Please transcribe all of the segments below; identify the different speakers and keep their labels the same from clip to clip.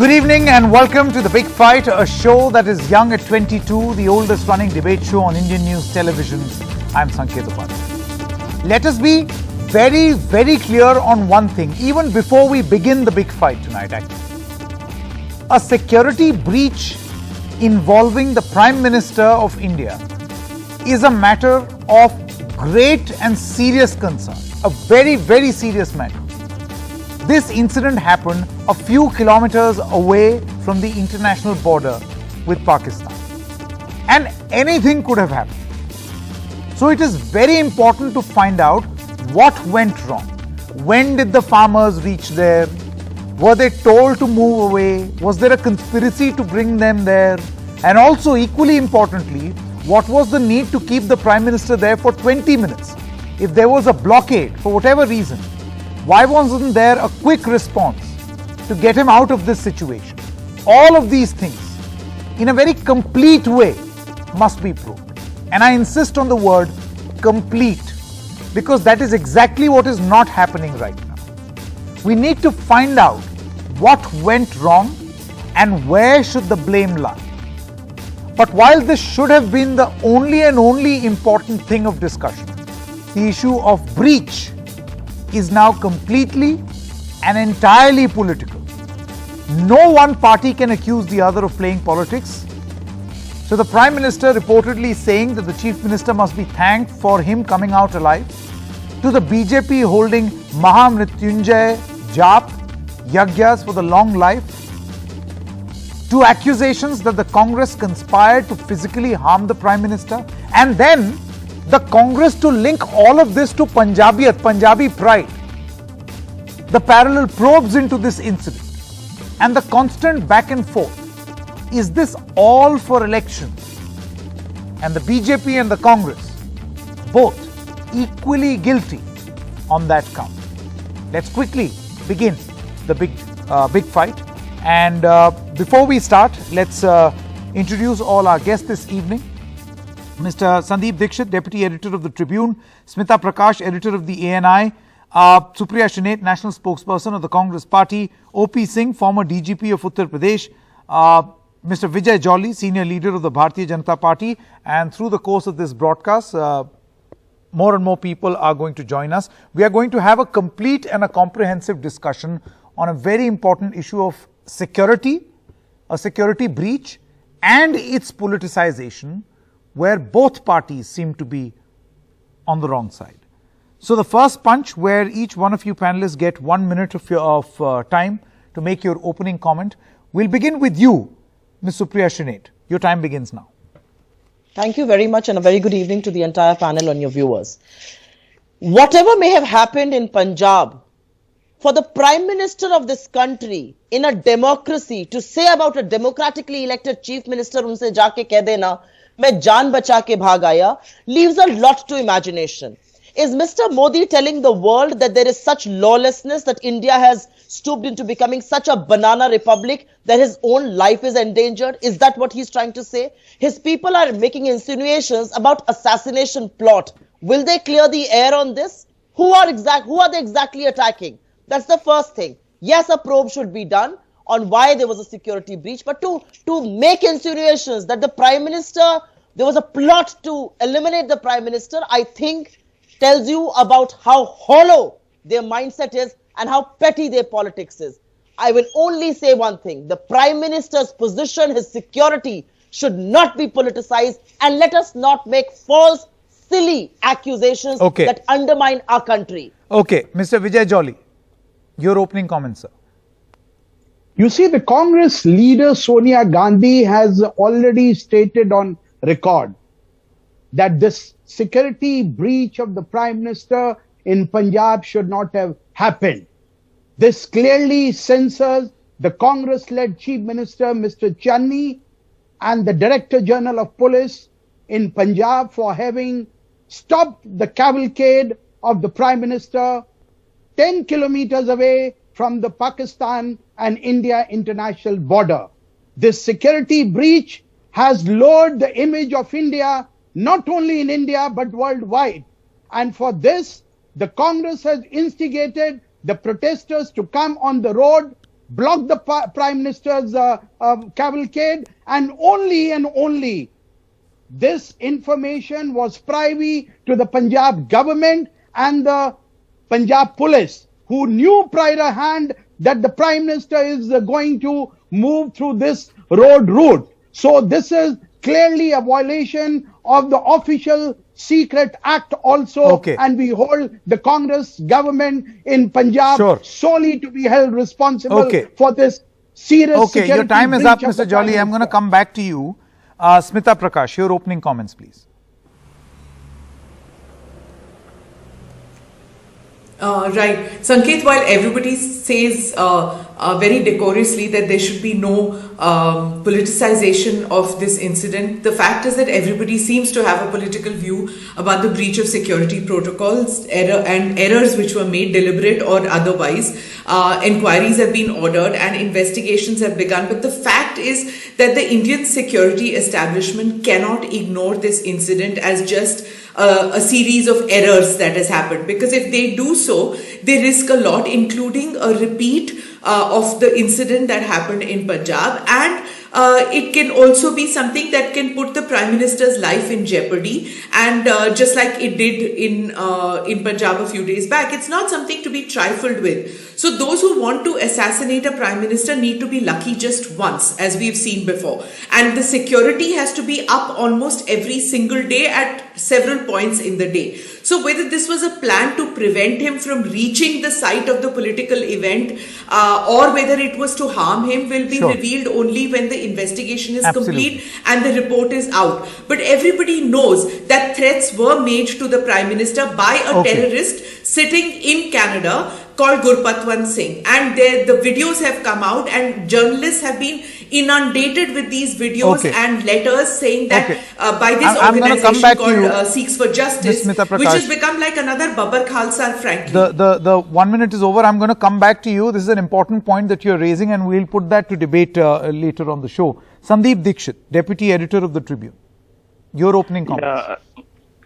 Speaker 1: Good evening and welcome to The Big Fight, a show that is young at 22, the oldest running debate show on Indian news television. I'm Sanket Upadhyay. Let us be very, very clear on one thing, even before we begin the big fight tonight, actually. A security breach involving the Prime Minister of India is a matter of great and serious concern, a very, very serious matter. This incident happened a few kilometers away from the international border with Pakistan. And anything could have happened. So it is very important to find out what went wrong. When did the farmers reach there? Were they told to move away? Was there a conspiracy to bring them there? And also, equally importantly, what was the need to keep the Prime Minister there for 20 minutes? If there was a blockade, for whatever reason, why wasn't there a quick response to get him out of this situation? All of these things, in a very complete way, must be proved. And I insist on the word complete, because that is exactly what is not happening right now. We need to find out what went wrong and where should the blame lie. But while this should have been the only important thing of discussion, the issue of breach is now completely and entirely political. No one party can accuse the other of playing politics. So the Prime Minister reportedly saying that the Chief Minister must be thanked for him coming out alive. To the BJP holding Mahamrityunjay Jap Yagyas for the long life. To accusations that the Congress conspired to physically harm the Prime Minister. And then the Congress to link all of this to Punjabiyat, Punjabi pride. The parallel probes into this incident and the constant back and forth. Is this all for elections? And the BJP and the Congress, both equally guilty on that count. Let's quickly begin the big fight. And before we start, let's introduce all our guests this evening. Mr. Sandeep Dixit, Deputy Editor of the Tribune, Smita Prakash, Editor of the ANI, Supriya Shunait, National Spokesperson of the Congress Party, O.P. Singh, former DGP of Uttar Pradesh, Mr. Vijay Jolly, Senior Leader of the Bharatiya Janata Party, and through the course of this broadcast, more and more people are going to join us. We are going to have a complete and a comprehensive discussion on a very important issue of security, a security breach, and its politicization, where both parties seem to be on the wrong side. So the first punch, where each one of you panelists get 1 minute of time to make your opening comment. We'll begin with you, Ms. Supriya Shunait. Your time begins now.
Speaker 2: Thank you very much and a very good evening to the entire panel and your viewers. Whatever may have happened in Punjab, for the Prime Minister of this country in a democracy to say about a democratically elected Chief Minister, unse jaake keh dena, मैं जान बचा के भाग आया, leaves a lot to imagination. Is Mr. Modi telling the world that there is such lawlessness that India has stooped into becoming such a banana republic that his own life is endangered? Is that what he's trying to say? His people are making insinuations about assassination plot. Will they clear the air on this? Who are they exactly attacking? That's the first thing. Yes, a probe should be done on why there was a security breach, but to make insinuations that the Prime Minister, there was a plot to eliminate the Prime Minister, I think tells you about how hollow their mindset is and how petty their politics is. I will only say one thing. The Prime Minister's position, his security should not be politicized, and let us not make false, silly accusations that undermine our country.
Speaker 1: Okay, Mr. Vijay Jolly, your opening comments, sir.
Speaker 3: You see, the Congress leader Sonia Gandhi has already stated on record that this security breach of the Prime Minister in Punjab should not have happened. This clearly censors the Congress-led Chief Minister, Mr. Channi, and the Director General of Police in Punjab for having stopped the cavalcade of the Prime Minister 10 kilometers away from the Pakistan and India international border. This security breach has lowered the image of India, not only in India, but worldwide. And for this, the Congress has instigated the protesters to come on the road, blocked the Prime Minister's cavalcade, and only this information was privy to the Punjab government and the Punjab police, who knew prior hand that the Prime Minister is going to move through this road route. So this is clearly a violation of the Official Secret Act also.
Speaker 1: Okay.
Speaker 3: And we hold the Congress government in Punjab solely to be held responsible for this serious security.
Speaker 1: Your time is up,
Speaker 3: breach of
Speaker 1: Mr.
Speaker 3: the Prime
Speaker 1: Jolly. I'm going to
Speaker 3: Minister.
Speaker 1: come back to you. Smita Prakash, your opening comments, please.
Speaker 4: Right. Sanket, while everybody says very decorously that there should be no politicization of this incident, the fact is that everybody seems to have a political view about the breach of security protocols, errors which were made, deliberate or otherwise. Inquiries have been ordered and investigations have begun. But the fact is that the Indian security establishment cannot ignore this incident as just a series of errors that has happened, because if they do so, they risk a lot, including a repeat of the incident that happened in Punjab, and it can also be something that can put the Prime Minister's life in jeopardy, and just like it did in Punjab a few days back, it's not something to be trifled with. So those who want to assassinate a Prime Minister need to be lucky just once, as we've seen before, and the security has to be up almost every single day at several points in the day. So whether this was a plan to prevent him from reaching the site of the political event or whether it was to harm him will be revealed only when the investigation is complete and the report is out. But everybody knows that threats were made to the Prime Minister by a terrorist sitting in Canada called Gurpatwant Singh, and the videos have come out and journalists have been inundated with these videos and letters saying that by this organization called Seeks for Justice, which has become like another Babar Khalsa, frankly.
Speaker 1: The 1 minute is over. I'm going to come back to you. This is an important point that you're raising, and we'll put that to debate later on the show. Sandeep Dixit, Deputy Editor of the Tribune. Your opening comments.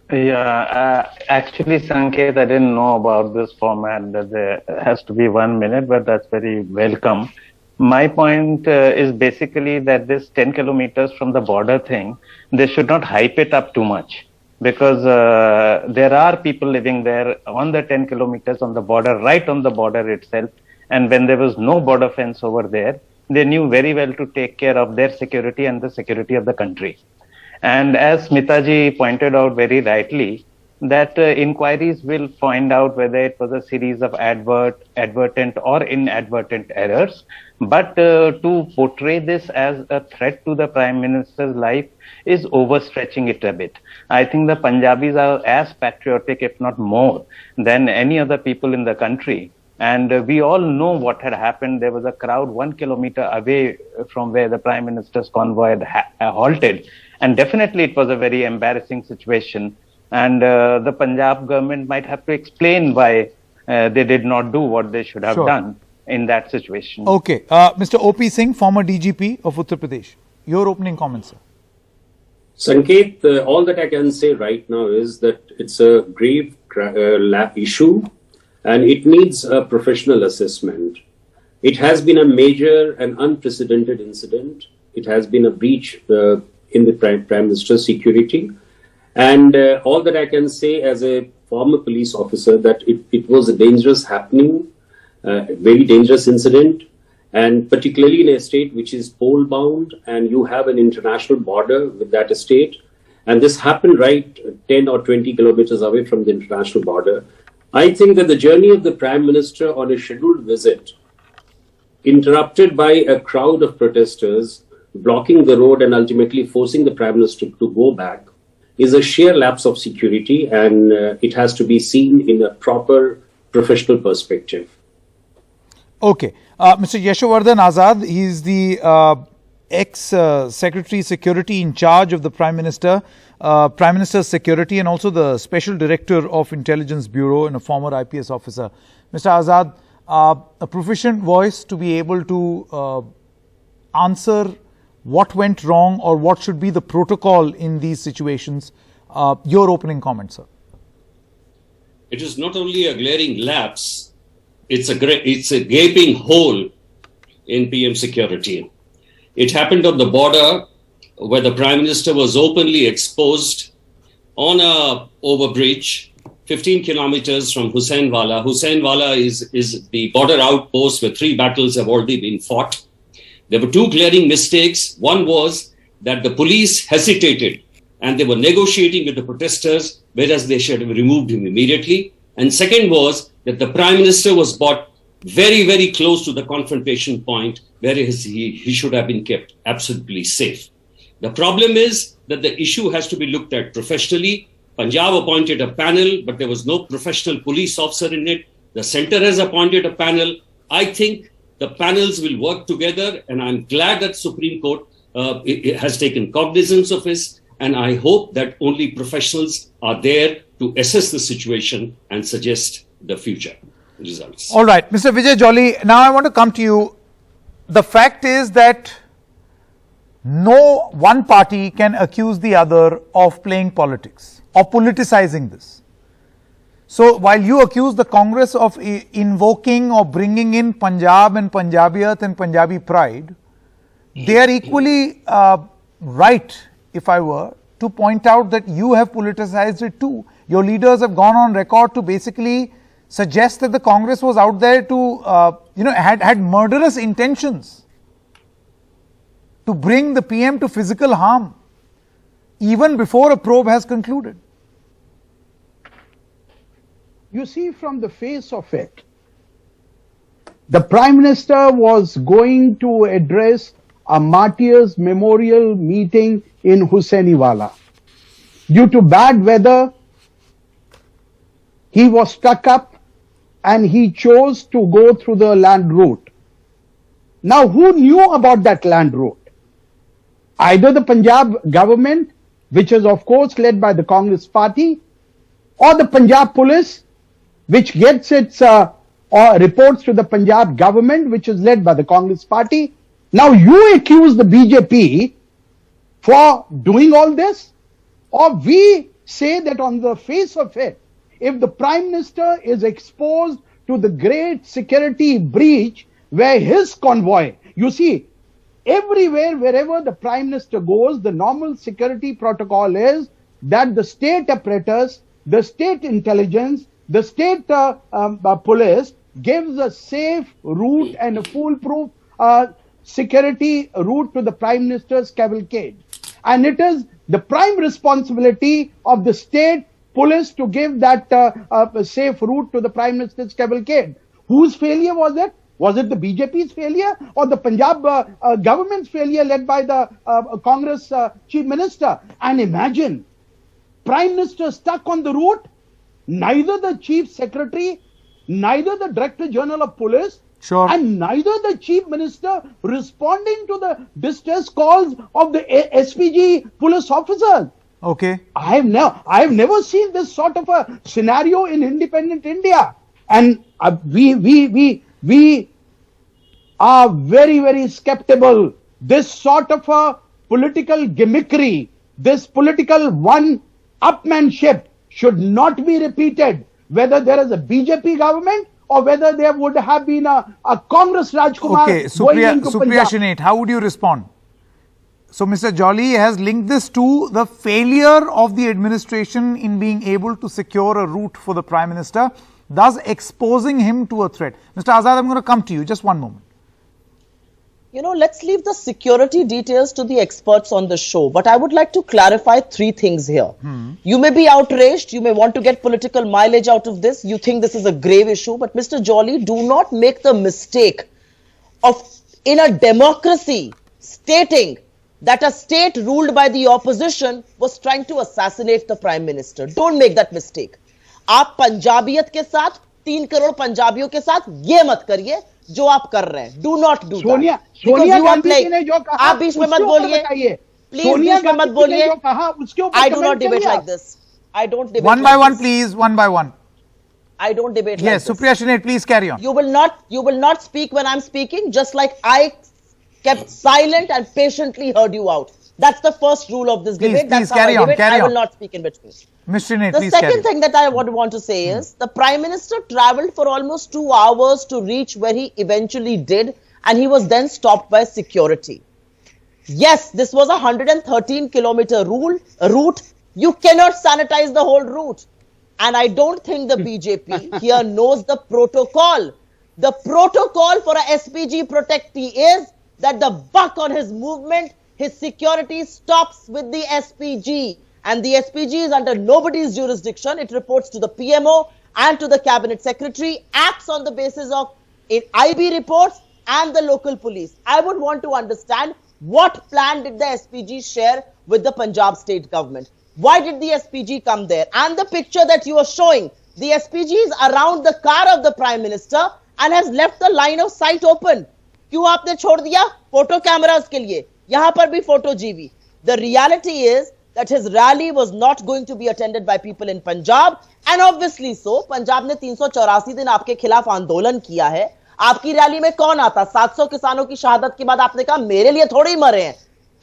Speaker 5: Actually, Sanket, I didn't know about this format that there has to be 1 minute, but that's very welcome. My point is basically that this 10 kilometers from the border thing, they should not hype it up too much, because there are people living there on the 10 kilometers on the border, right on the border itself. And when there was no border fence over there, they knew very well to take care of their security and the security of the country. And as Smitaji pointed out very rightly, that inquiries will find out whether it was a series of advertent or inadvertent errors. But to portray this as a threat to the Prime Minister's life is overstretching it a bit. I think the Punjabis are as patriotic, if not more, than any other people in the country. And we all know what had happened. There was a crowd 1 kilometer away from where the Prime Minister's convoy had halted. And definitely it was a very embarrassing situation. And the Punjab government might have to explain why they did not do what they should have done in that situation.
Speaker 1: Okay. Mr. O.P. Singh, former DGP of Uttar Pradesh. Your opening comments, sir.
Speaker 6: Sanket, all that I can say right now is that it's a grave issue and it needs a professional assessment. It has been a major and unprecedented incident. It has been a breach in the Prime Minister's security. And all that I can say as a former police officer, that it was a dangerous happening, very dangerous incident, and particularly in a state which is pole bound and you have an international border with that state. And this happened right 10 or 20 kilometers away from the international border. I think that the journey of the Prime Minister on a scheduled visit, interrupted by a crowd of protesters, blocking the road and ultimately forcing the Prime Minister to go back, is a sheer lapse of security, and it has to be seen in a proper professional perspective.
Speaker 1: Okay. Mr. Yashovardhan Azad, he is the ex-Secretary Security in charge of the Prime Minister, Prime Minister's Security, and also the Special Director of Intelligence Bureau and a former IPS officer. Mr. Azad, a proficient voice to be able to answer what went wrong or what should be the protocol in these situations. Your opening comment, sir.
Speaker 7: It is not only a glaring lapse, it's a gaping hole in PM security. It happened on the border where the Prime Minister was openly exposed on a overbridge 15 kilometers from Husainwala. Husainwala is the border outpost where 3 battles have already been fought. There were 2 glaring mistakes. One was that the police hesitated and they were negotiating with the protesters, whereas they should have removed him immediately. And second was that the Prime Minister was brought very, very close to the confrontation point, whereas he should have been kept absolutely safe. The problem is that the issue has to be looked at professionally. Punjab appointed a panel, but there was no professional police officer in it. The centre has appointed a panel. I think the panels will work together, and I'm glad that Supreme Court it has taken cognizance of this, and I hope that only professionals are there to assess the situation and suggest the future results.
Speaker 1: All right, Mr. Vijay Jolly, now I want to come to you. The fact is that no one party can accuse the other of playing politics or politicizing this. So while you accuse the Congress of invoking or bringing in Punjab and Punjabiyat and Punjabi pride, they are equally right, if I were, to point out that you have politicized it too. Your leaders have gone on record to basically suggest that the Congress was out there to, had murderous intentions to bring the PM to physical harm, even before a probe has concluded.
Speaker 3: You see, from the face of it, the Prime Minister was going to address a martyrs memorial meeting in Husainiwala. Due to bad weather, he was stuck up and he chose to go through the land route. Now, who knew about that land route? Either the Punjab government, which is of course led by the Congress party, or the Punjab police, which gets its reports to the Punjab government, which is led by the Congress party. Now you accuse the BJP for doing all this, or we say that on the face of it, if the Prime Minister is exposed to the great security breach where his convoy, you see, everywhere, wherever the Prime Minister goes, the normal security protocol is that the state apparatus, the state intelligence, the state police gives a safe route and a foolproof security route to the Prime Minister's cavalcade. And it is the prime responsibility of the state police to give that safe route to the Prime Minister's cavalcade. Whose failure was it? Was it the BJP's failure or the Punjab government's failure led by the Congress Chief Minister? And imagine, Prime Minister stuck on the route, neither the Chief Secretary, neither the Director General of Police,
Speaker 1: sure,
Speaker 3: and neither the Chief Minister responding to the distress calls of the SPG police officers.
Speaker 1: Okay.
Speaker 3: I have never seen this sort of a scenario in independent India. And we are very, very skeptical. This sort of a political gimmickry, this political one-upmanship should not be repeated, whether there is a BJP government or whether there would have been a Congress Rajkumar.
Speaker 1: Okay, Supriya Shinate, how would you respond? So Mr. Jolly has linked this to the failure of the administration in being able to secure a route for the Prime Minister, thus exposing him to a threat. Mr. Azad, I'm going to come to you. Just one moment.
Speaker 2: You know, let's leave the security details to the experts on the show. But I would like to clarify 3 things here. You may be outraged. You may want to get political mileage out of this. You think this is a grave issue. But Mr. Jolly, do not make the mistake of, in a democracy, stating that a state ruled by the opposition was trying to assassinate the Prime Minister. Don't make that mistake. आप पंजाबियत के साथ 3 करोड़ पंजाबियों के साथ ये मत करिए जो आप कर रहे हैं. Do not do that.
Speaker 3: Sonia Gandhi ji ने जो कहा,
Speaker 2: आप बीच में मत बोलिए. Please बीच में मत बोलिए. I do not debate like this. I don't debate.
Speaker 1: One by one, please. One by one.
Speaker 2: I don't debate like this.
Speaker 1: Yes, Supriya Shinate, please carry on.
Speaker 2: You will not speak when I'm speaking, just like I kept silent and patiently heard you out. That's the first rule of this debate. That's how I debate. I will not speak in between.
Speaker 1: Ms. Shinate,
Speaker 2: the second thing that I would want to say is the Prime Minister travelled for almost 2 hours to reach where he eventually did, and he was then stopped by security. Yes, this was a 113-kilometer route. You cannot sanitize the whole route. And I don't think the BJP here knows the protocol. The protocol for a SPG protectee is that the buck on his movement, his security stops with the SPG. And the SPG is under nobody's jurisdiction. It reports to the PMO and to the Cabinet Secretary, acts on the basis of IB reports and the local police. I would want to understand what plan did the SPG share with the Punjab state government? Why did the SPG come there? And the picture that you are showing, the SPG is around the car of the Prime Minister and has left the line of sight open. क्यों आपने छोड़ दिया? Photo cameras के लिए. यहाँ पर भी photo जीवी. The reality is that his rally was not going to be attended by people in Punjab, and obviously so. Punjab ने 384 दिन आपके खिलाफ आंदोलन किया है. आपकी रैली में कौन आता? 700 किसानों की शहादत के बाद आपने कहा मेरे लिए थोड़ी ही मरे हैं.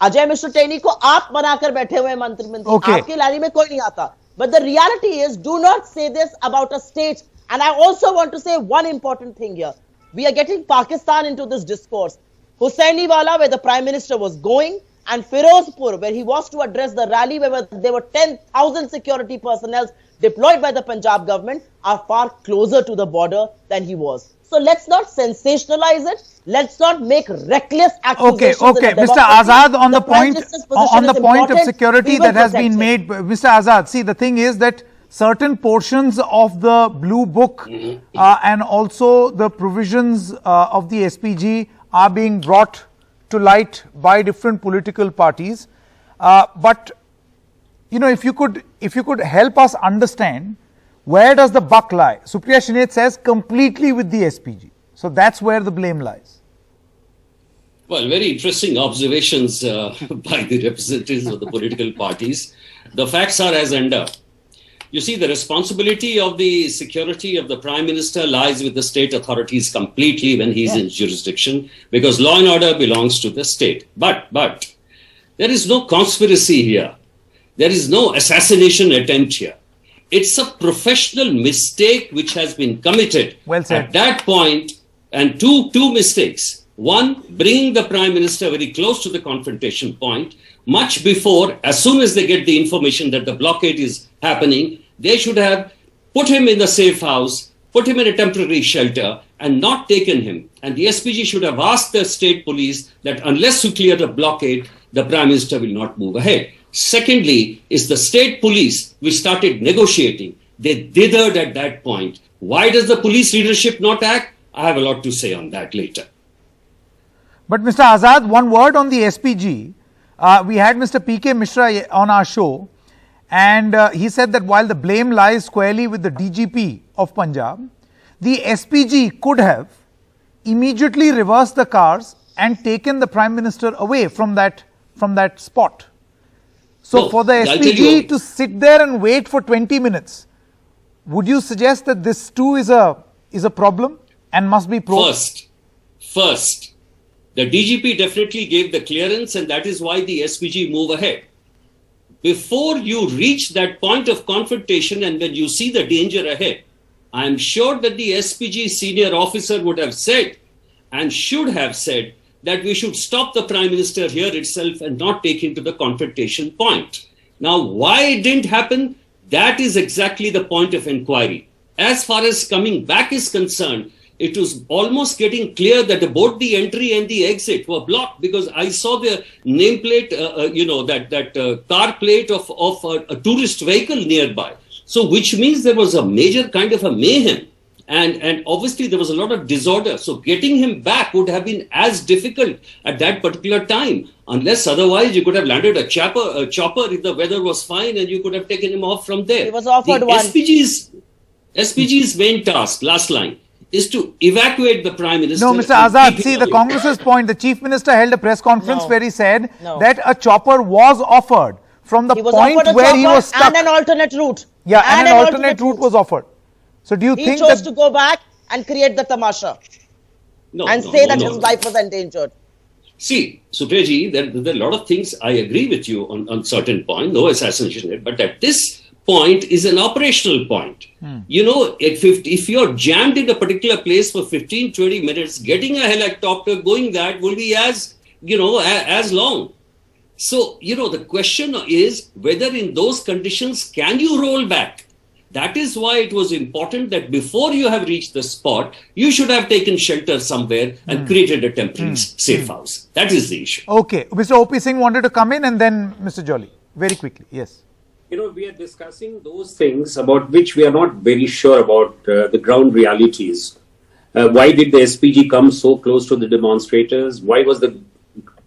Speaker 2: अजय मिश्र टेनी को आप बनाकर बैठे हुए मंत्री. आपकी रैली में कोई नहीं आता. But the reality is, do not say this about a state. And I also want to say one important thing here. We are getting Pakistan into this discourse. Hussainiwala, where the Prime Minister was going, and Firozpur, where he was to address the rally, where there were 10,000 security personnel deployed by the Punjab government, are far closer to the border than he was. So let's not sensationalize it. Let's not make reckless accusations.
Speaker 1: Okay, Mr. Azad, on the point of security that has been made, Mr. Azad, see, the thing is that certain portions of the Blue Book and also the provisions of the SPG are being brought to light by different political parties. But, you know, if you could help us understand, where does the buck lie? Supriya Shinath says completely with the SPG. So that's where the blame lies.
Speaker 7: Well, very interesting observations by the representatives of the political parties. The facts are as under. You see, the responsibility of the security of the Prime Minister lies with the state authorities completely when he's in jurisdiction, because law and order belongs to the state. But there is no conspiracy here. There is no assassination attempt here. It's a professional mistake which has been committed at that point, and two mistakes. One, bringing the Prime Minister very close to the confrontation point, much before, as soon as they get the information that the blockade is happening, they should have put him in the safe house, put him in a temporary shelter, and not taken him. And the SPG should have asked the state police that unless you clear the blockade, the Prime Minister will not move ahead. Secondly, is the state police which started negotiating. They dithered at that point. Why does the police leadership not act? I have a lot to say on that later.
Speaker 1: But Mr. Azad, one word on the SPG. We had Mr. P.K. Mishra on our show, and he said that while the blame lies squarely with the DGP of Punjab, the SPG could have immediately reversed the cars and taken the Prime Minister away from that spot. So for the SPG to sit there and wait for 20 minutes, would you suggest that this too is a problem and must be probed?
Speaker 7: First, the DGP definitely gave the clearance, and that is why the SPG move ahead. Before you reach that point of confrontation and when you see the danger ahead, I am sure that the SPG senior officer would have said and should have said that we should stop the Prime Minister here itself and not take him to the confrontation point. Now, why it didn't happen, that is exactly the point of inquiry. As far as coming back is concerned, it was almost getting clear that both the entry and the exit were blocked, because I saw the nameplate, that car plate of a tourist vehicle nearby. So, which means there was a major kind of a mayhem. And obviously there was a lot of disorder. So getting him back would have been as difficult at that particular time, unless otherwise you could have landed a chopper if the weather was fine, and you could have taken him off from there.
Speaker 2: He was offered one.
Speaker 7: SPG's main task, last line, is to evacuate the Prime Minister.
Speaker 1: No, Mr. Azad, see the Congress's point. The Chief Minister held a press conference where he said that a chopper was offered from the point where he was stuck.
Speaker 2: And an alternate route.
Speaker 1: Yeah, and an alternate route was offered. So do you think
Speaker 2: he chose to go back and create the tamasha say that his life was endangered?
Speaker 7: See, Supriyaji, there are a lot of things I agree with you on certain point, no assassination, but at this point is an operational point. You know, if you're jammed in a particular place for 15, 20 minutes, getting a helicopter, going that will be as long. So, the question is whether in those conditions, can you roll back? That is why it was important that before you have reached the spot, you should have taken shelter somewhere and created a temporary safe house. That is the issue.
Speaker 1: Okay. Mr. O.P. Singh wanted to come in and then Mr. Jolly. Very quickly. Yes.
Speaker 6: We are discussing those things about which we are not very sure about the ground realities. Why did the SPG come so close to the demonstrators? Why was the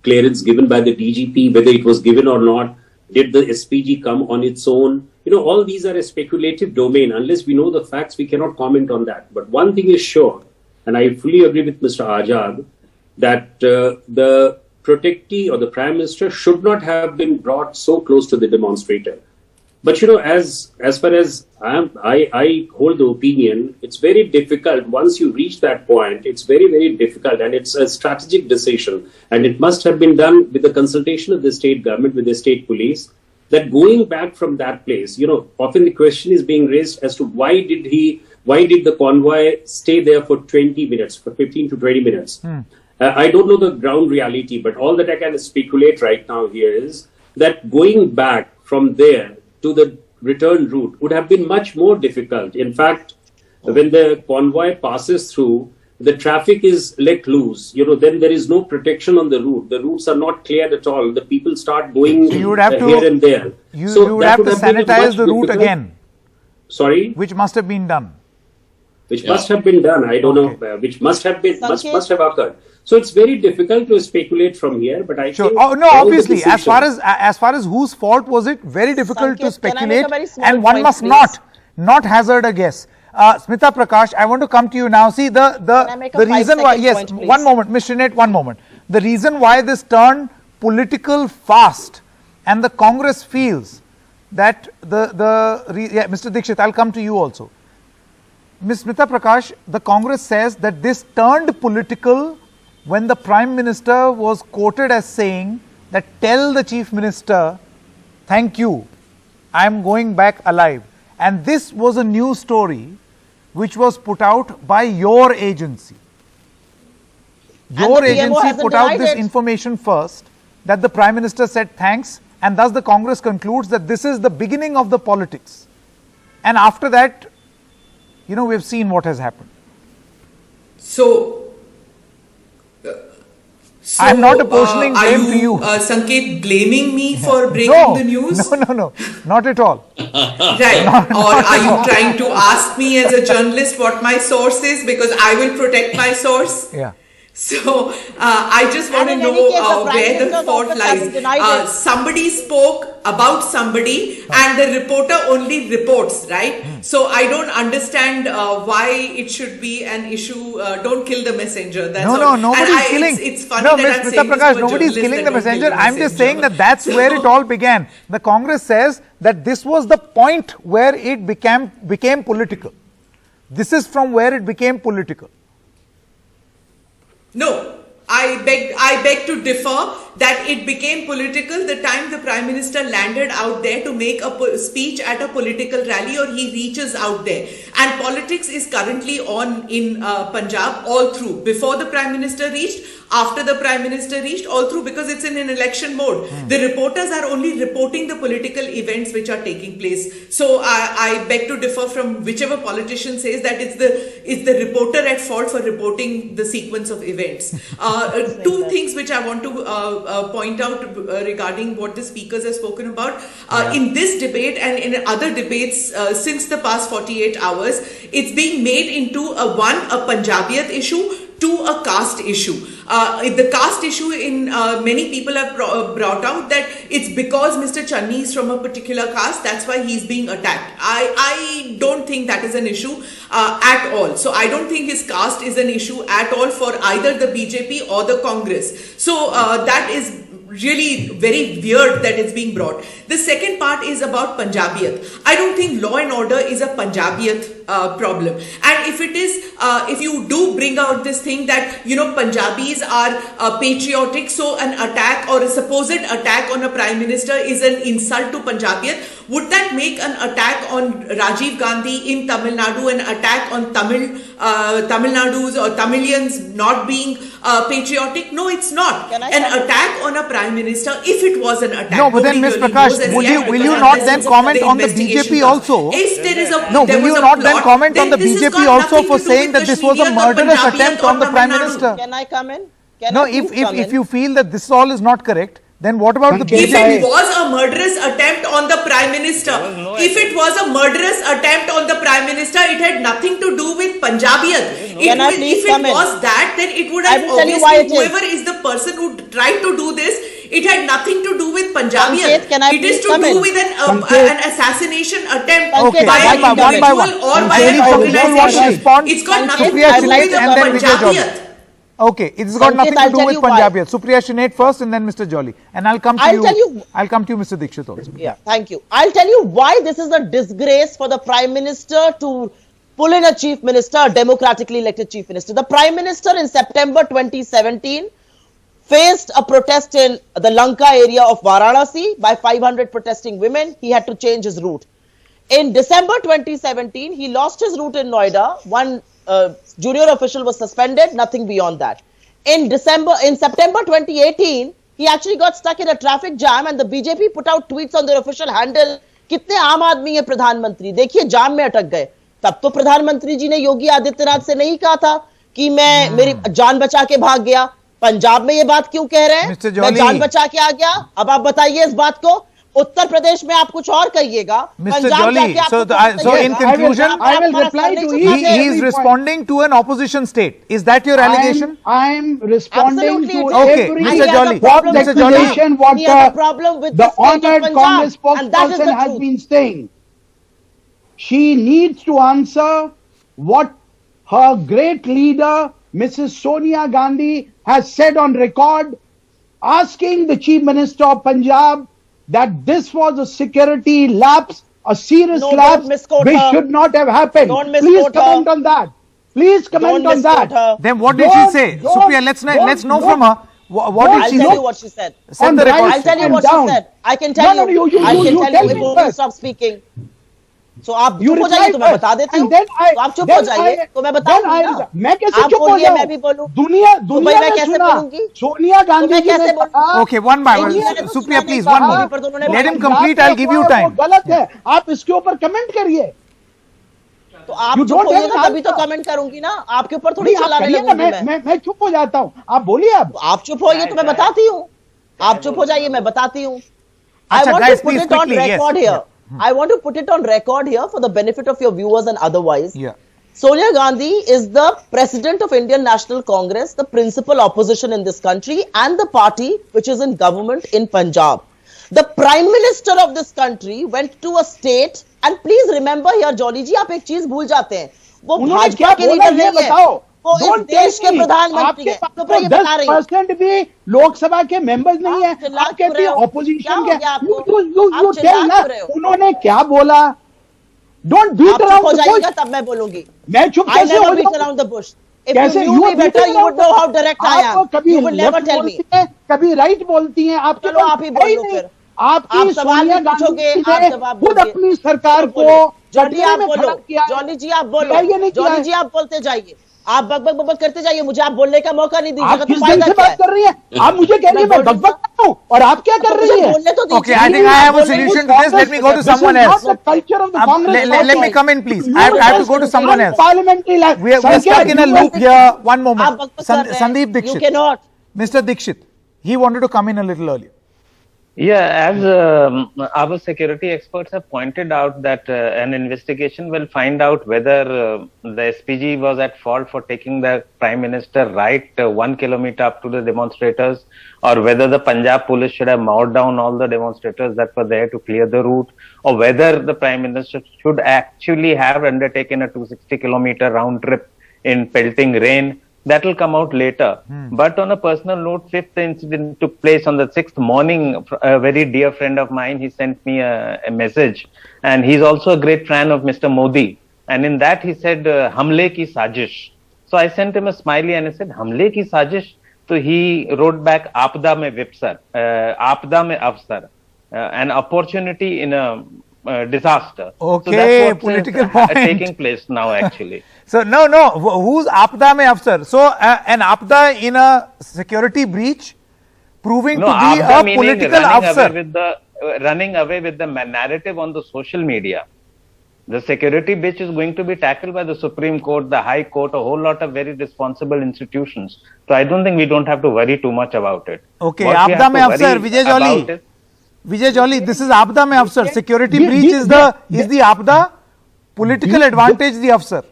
Speaker 6: clearance given by the DGP, whether it was given or not? Did the SPG come on its own? All these are a speculative domain. Unless we know the facts, we cannot comment on that. But one thing is sure, and I fully agree with Mr. Azad, that the protectee or the Prime Minister should not have been brought so close to the demonstrator. But as far as I hold the opinion, it's very difficult. Once you reach that point, it's very, very difficult, and it's a strategic decision. And it must have been done with the consultation of the state government, with the state police, that going back from that place, often the question is being raised as to why did the convoy stay there for 20 minutes, for 15 to 20 minutes? I don't know the ground reality, but all that I can speculate right now here is that going back from there to the return route would have been much more difficult. In fact, when the convoy passes through, the traffic is let loose. Then there is no protection on the route. The routes are not cleared at all. The people start going
Speaker 1: So you would have
Speaker 6: here and there.
Speaker 1: You would have to sanitize the route again.
Speaker 6: Sorry?
Speaker 1: Which must have been done.
Speaker 6: Which must have been done. I don't know. Which must have been must have occurred. So it's very difficult to speculate from here. But I think
Speaker 1: obviously, as far as whose fault was it, very difficult to speculate, and one must not hazard a guess. Smita Prakash, I want to come to you now. See the reason why. Yes, point, 1 moment, Ms. Srinate, 1 moment. The reason why this turned political fast, and the Congress feels that Mr. Dixit, I'll come to you also. Ms. Smita Prakash, the Congress says that this turned political when the Prime Minister was quoted as saying that tell the Chief Minister, thank you, I am going back alive. And this was a news story which was put out by your agency. Your agency put out this information first, that the Prime Minister said thanks, and thus the Congress concludes that this is the beginning of the politics. And after that, we've seen what has happened.
Speaker 4: So
Speaker 1: I'm not apportioning blame to you.
Speaker 4: Sanket, blaming me for breaking the news?
Speaker 1: No, not at all.
Speaker 4: Right. Or are you trying to ask me as a journalist what my source is? Because I will protect my source.
Speaker 1: Yeah.
Speaker 4: So I just want to know where the fault lies. Somebody spoke about somebody and the reporter only reports, right? So I don't understand why it should be an issue. Don't kill the messenger. That's all.
Speaker 1: Nobody's killing.
Speaker 4: It's funny that I'm saying
Speaker 1: Prakash, nobody's killing the messenger. I'm just saying that that's where it all began. The Congress says that this was the point where it became political. This is from where it became political.
Speaker 4: No, I beg to differ that it became political the time the Prime Minister landed out there to make a speech at a political rally, or he reaches out there. And politics is currently on in Punjab all through. Before the Prime Minister reached, after the Prime Minister reached, all through, because it's in an election mode. The reporters are only reporting the political events which are taking place. So I beg to differ from whichever politician says that it's the reporter at fault for reporting the sequence of events. Two things which I want to point out regarding what the speakers have spoken about. In this debate and in other debates since the past 48 hours, it's being made into a Punjabiyat issue, to a caste issue. The caste issue in many people have brought out that it's because Mr. Channi is from a particular caste, that's why he's being attacked. I don't think that is an issue at all. So I don't think his caste is an issue at all for either the BJP or the Congress. So that is really very weird that it's being brought. The second part is about Punjabiyat. I don't think law and order is a Punjabiyat problem. And if it is, if you do bring out this thing that, Punjabis are patriotic, so an attack or a supposed attack on a Prime Minister is an insult to Punjabiyat, would that make an attack on Rajiv Gandhi in Tamil Nadu an attack on Tamil Nadus or Tamilians not being patriotic? No, it's not. An attack on a prime minister, if it was an attack.
Speaker 1: No, but then Ms. Prakash, will you not then comment on the BJP also?
Speaker 4: If there is a
Speaker 1: will you not then comment on the BJP also for saying that this was a murderous attempt on the prime minister?
Speaker 2: Can I come in?
Speaker 1: No, if you feel that this all is not correct, then what about the
Speaker 4: If
Speaker 1: BJP?
Speaker 4: it was a murderous attempt on the prime minister, if it was a murderous attempt on the prime minister, it had nothing to do with Punjabiyat. If it was that, then it would have obviously, whoever is the person who tried to do this, it had nothing to do with Punjabiyat. It is to do with an assassination attempt by an individual or by an organization. It's got nothing to do with Punjabiyat.
Speaker 1: Okay, it's got nothing to do with Punjabiyat. Supriya Sinait first and then Mr. Jolly. And I'll come to you. I'll come to you, Mr. Dikshit also.
Speaker 2: Yeah, thank you. I'll tell you why this is a disgrace for the Prime Minister to pull in a Chief Minister, a democratically elected Chief Minister. The Prime Minister in September 2017 faced a protest in the Lanka area of Varanasi by 500 protesting women. He had to change his route. In December 2017, he lost his route in Noida. One junior official was suspended, nothing beyond that. In September 2018, he actually got stuck in a traffic jam and the BJP put out tweets on their official handle, कितने आम आदमी है प्रधानमंत्री, देखिए जाम में अटक गए. तब तो प्रधानमंत्री जी ने योगी आदित्यनाथ से नहीं कहा था कि मैं मेरी जान बचा के भाग गया. पंजाब में ये बात क्यों कह रहे हैं? मैं जान बचा के आ गया. अब आप बताइए इस बात को. उत्तर प्रदेश में आप कुछ और कहिएगा.
Speaker 1: Mr. Jolly, so in conclusion,
Speaker 3: I will reply to
Speaker 1: he is responding to an opposition state. Is that your allegation?
Speaker 3: I am responding to
Speaker 1: okay,
Speaker 3: every
Speaker 1: Mr. Jolly.
Speaker 3: Mr. Jolly, what the honored Congress spokesperson has been saying. She needs to answer what her great leader, Mrs. Sonia Gandhi, has said on record, asking the Chief Minister of Punjab that this was a security lapse, a serious lapse, which should not have happened. Please comment on that. Please comment on that.
Speaker 1: Then what did she say? Supriya, let's know from her. What did she say?
Speaker 2: I'll tell you what she said.
Speaker 1: I'll
Speaker 2: tell you what she said. I can tell you. I can tell you if you stop speaking. So आप चुप हो जाइए तो मैं बता देती हूँ. तो आप चुप हो जाइए तो मैं बताऊंगी ना.
Speaker 3: मैं कैसे चुप हो जाऊँ?
Speaker 2: मैं भी बोलूँ.
Speaker 3: दुनिया
Speaker 2: मैं कैसे बोलूँगी?
Speaker 3: सोनिया गांधी जी ने कहा.
Speaker 1: Okay, one by one. Supriya, please, one more. Let him complete. I'll give you time.
Speaker 3: गलत है. आप इसके ऊपर कमेंट करिए.
Speaker 2: तो आप चुप होइए ना तभी तो कमेंट करूंगी ना. आपके ऊपर थोड़ी चलाने लगूंगी
Speaker 3: मैं चुप हो जाता हूँ. आप बोलिए अब.
Speaker 2: आप चुप होइए तो मैं बताती हूँ. आप चुप हो जाइए मैं बताती हूँ. I want to put it on record here. I want to put it on record here for the benefit of your viewers and otherwise.
Speaker 1: Yeah.
Speaker 2: Sonia Gandhi is the president of Indian National Congress, the principal opposition in this country and the party which is in government in Punjab. The prime minister of this country went to a state and please remember here, Jolly ji, आप एक चीज भूल जाते हैं. वो भाजपा के leader नहीं है. वो इस देश के प्रधानमंत्री हैं. तो ये बता रही हैं.
Speaker 3: 10% भी लोकसभा के मेंबर्स नहीं है. आप कहते हैं ऑपोजिशन के. उन्होंने क्या बोला? Don't beat around the bush.
Speaker 2: तब मैं बोलूंगी.
Speaker 3: मैं चुप कैसे हो
Speaker 2: beat around the bush. If you knew me better, you would know how direct I am. You would never tell me.
Speaker 3: कभी राइट बोलती हैं. आप
Speaker 2: चलो आप ही बोलो फिर.
Speaker 3: आपकी सोनिया गांधी ने खुद अपनी सरकार को
Speaker 2: जॉली जी आप बोलो. जॉली जी आप बोलो. जॉली जी आप बोलते जाइए. आप बकबक करते जाइए. मुझे आप बोलने का मौका नहीं दीजिएगा.
Speaker 3: आप किस दिन से बात कर रही हैं? आप मुझे कह रही हैं मैं बकबक कर रहा हूं और आप क्या कर रही हैं?
Speaker 1: Okay, I think I have a solution to this. Let me go to someone else.
Speaker 3: The culture of the Congress.
Speaker 1: Let me come in, please. I have to go to someone else.
Speaker 3: Parliamentary life.
Speaker 1: We are stuck in a loop here. One moment. Sandeep Dikshit.
Speaker 2: You cannot.
Speaker 1: Mr. Dikshit, he wanted to come in a little earlier.
Speaker 5: Yeah, as our security experts have pointed out that an investigation will find out whether the SPG was at fault for taking the Prime Minister right 1 kilometer up to the demonstrators, or whether the Punjab police should have mowed down all the demonstrators that were there to clear the route, or whether the Prime Minister should actually have undertaken a 260-kilometer round trip in pelting rain. That will come out later. But on a personal note, fifth incident took place on the 6th morning. A very dear friend of mine, he sent me a message. And he's also a great fan of Mr. Modi. And in that he said, Hamle ki sajish. So I sent him a smiley and I said, Hamle ki sajish? So he wrote back, Aapda mein vipsar, Aapda mein avsar. An opportunity in a disaster.
Speaker 1: Okay,
Speaker 5: so that's what's
Speaker 1: political point.
Speaker 5: taking place now, actually.
Speaker 1: So no, who's Apda mein afsar? So an Apda in a security breach, proving to be
Speaker 5: Apda
Speaker 1: a
Speaker 5: meaning
Speaker 1: political afsar.
Speaker 5: Running away with the narrative on the social media. The security breach is going to be tackled by the Supreme Court, the High Court, a whole lot of very responsible institutions. So I don't think we don't have to worry too much about it.
Speaker 1: Okay, Apda mein afsar, Vijay Jolly, this is Apda mein afsar. Security breach is the Apda, political advantage the afsar.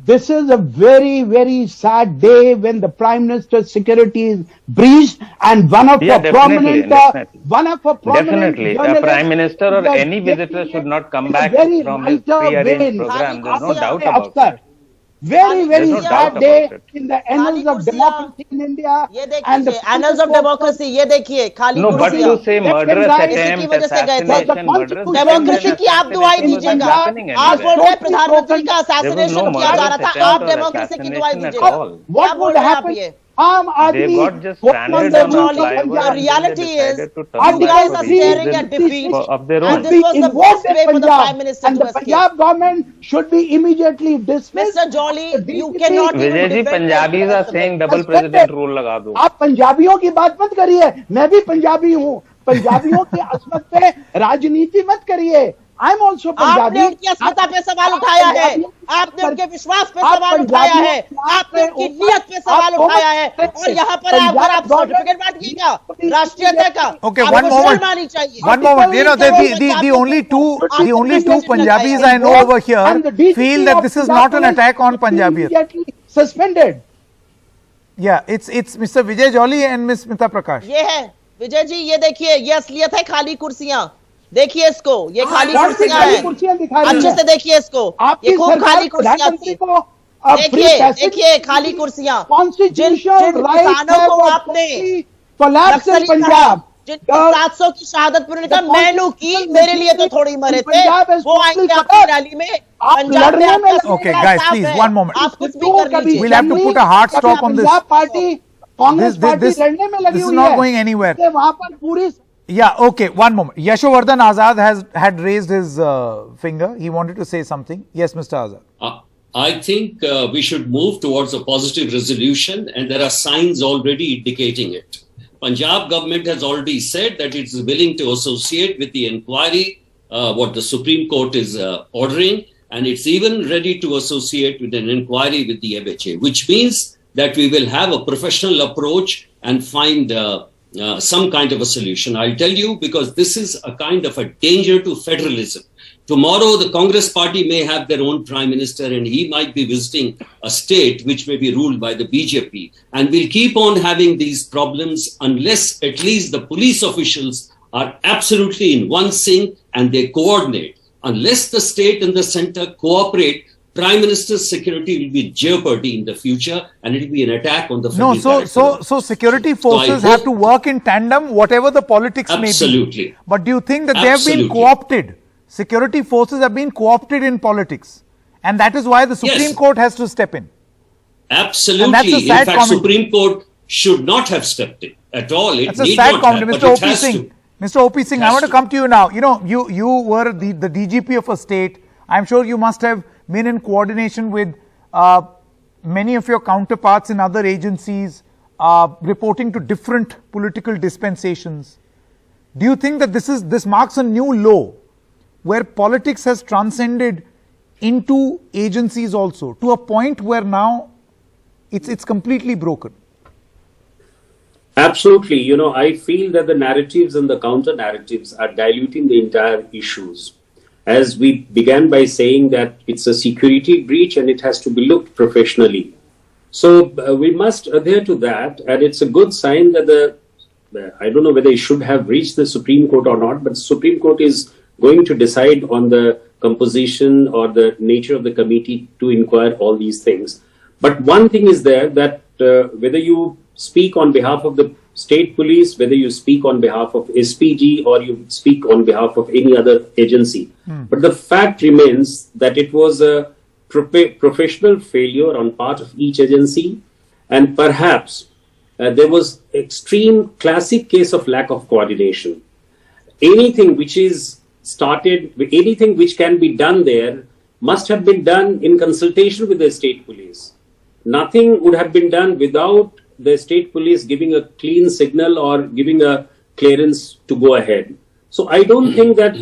Speaker 3: This is a very, very sad day when the Prime Minister's security is breached, and one of a prominent
Speaker 5: Definitely, a Prime Minister or any visitor should not come back from his pre-arranged program. There's no doubt about it.
Speaker 3: Very, very sad day in the annals of democracy in India.
Speaker 2: And the annals of democracy, ye dekhiye, khali
Speaker 5: No, but to say murderous attempt, assassination, murderous
Speaker 2: democracy की आप दुआई दीजिएगा आप बोल रहे हैं प्रधानमंत्री का असैसिनेशन किया जा रहा था आप डेमोक्रेसी की दुआई दीजिएगा
Speaker 3: What would happen?
Speaker 5: They got just stranded on the flyover.
Speaker 2: The reality is,
Speaker 3: you
Speaker 2: guys are staring at defeat,
Speaker 5: of their
Speaker 2: and
Speaker 5: own.
Speaker 2: this was the best way for the Prime Minister
Speaker 3: and
Speaker 2: to
Speaker 3: the
Speaker 2: escape.
Speaker 3: Punjab government should be immediately dismissed.
Speaker 2: Mr. Jolly, you cannot
Speaker 5: Vijay ji, Punjabis are saying double president rule laga do.
Speaker 3: आप पंजाबियों की बात मत करिए, मैं भी पंजाबी हूँ. पंजाबियों की अस्मत पे राजनीति मत करिए. I'm also Punjabi.
Speaker 2: आपने उनकी अस्मिता पे सवाल उठाया है, आपने उनके विश्वास पे सवाल उठाया है, आपने उनकी नियत पे सवाल उठाया है, और यहाँ पर आकर आप सर्टिफिकेट बांटिएगा राष्ट्रीयता का.
Speaker 1: Okay, one moment. You know, the only two Punjabis I know over here feel that this is not an attack on Punjabis.
Speaker 3: Suspended.
Speaker 1: Yeah, it's Mr. Vijay Jolly and Ms. Smita Prakash.
Speaker 2: ये है विजय जी, ये देखिए, ये असलियत है खाली कुर्सियां. देखिए इसको, ये खाली कुर्सियां हैं. अच्छे से देखिए इसको, ये खूब खाली कुर्सियां थी. देखिए खाली कुर्सियां. जिन किसानों को आपने
Speaker 3: नक्सली पंजाब,
Speaker 2: जिन 700 की शहादत पर उन्होंने कहा मैनू की, मेरे लिए तो थोड़ी मरे थे, वो आएंगे आपकी रैली में. पंजाब में
Speaker 1: Okay, guys, please, one moment.
Speaker 2: आप कुछ भी कर लीजिए.
Speaker 1: We'll have to put a hard stop on this.
Speaker 3: Party Congress party लड़ने में लगी
Speaker 1: this is
Speaker 3: हुई
Speaker 1: not
Speaker 3: है.
Speaker 1: going anywhere.
Speaker 3: वहां पर पूरी
Speaker 1: Yeah, okay, one moment. Yashovardhan Azad had raised his finger. He wanted to say something. Yes, Mr. Azad.
Speaker 7: I think we should move towards a positive resolution, and there are signs already indicating it. Punjab government has already said that it is willing to associate with the inquiry, what the Supreme Court is ordering, and it's even ready to associate with an inquiry with the MHA, which means that we will have a professional approach and find some kind of a solution. I'll tell you, because this is a kind of a danger to federalism. Tomorrow, the Congress party may have their own prime minister, and he might be visiting a state which may be ruled by the BJP. And we'll keep on having these problems unless at least the police officials are absolutely in one sync and they coordinate. Unless the state and the center cooperate, Prime Minister's security will be in jeopardy in the future, and it will be an attack on the federal
Speaker 1: so security forces have to work in tandem, whatever the politics may be.
Speaker 7: Absolutely.
Speaker 1: But do you think that they have been co-opted? Security forces have been co-opted in politics, and that is why the Supreme Court has to step in.
Speaker 7: Absolutely.
Speaker 1: And that's a sad
Speaker 7: in fact,
Speaker 1: comment.
Speaker 7: Supreme Court should not have stepped in at all. It
Speaker 1: That's a
Speaker 7: need
Speaker 1: sad
Speaker 7: not
Speaker 1: comment,
Speaker 7: have,
Speaker 1: Mr.
Speaker 7: but it
Speaker 1: O.P.
Speaker 7: has
Speaker 1: Singh.
Speaker 7: to.
Speaker 1: Mr. O.P. Singh, I want to come to you now. You know, you were the DGP of a state. I'm sure you must have been in coordination with many of your counterparts in other agencies, reporting to different political dispensations. Do you think that this marks a new low, where politics has transcended into agencies also, to a point where now it's completely broken?
Speaker 6: Absolutely. You know, I feel that the narratives and the counter narratives are diluting the entire issues. As we began by saying that it's a security breach and it has to be looked professionally. So we must adhere to that, and it's a good sign that I don't know whether it should have reached the Supreme Court or not, but the Supreme Court is going to decide on the composition or the nature of the committee to inquire all these things. But one thing is there, that whether you speak on behalf of the state police, whether you speak on behalf of SPG or you speak on behalf of any other agency. But the fact remains that it was a professional failure on part of each agency, and perhaps there was extreme classic case of lack of coordination. Anything which is started, anything which can be done there must have been done in consultation with the state police. Nothing would have been done without the state police giving a clean signal or giving a clearance to go ahead. So I don't think that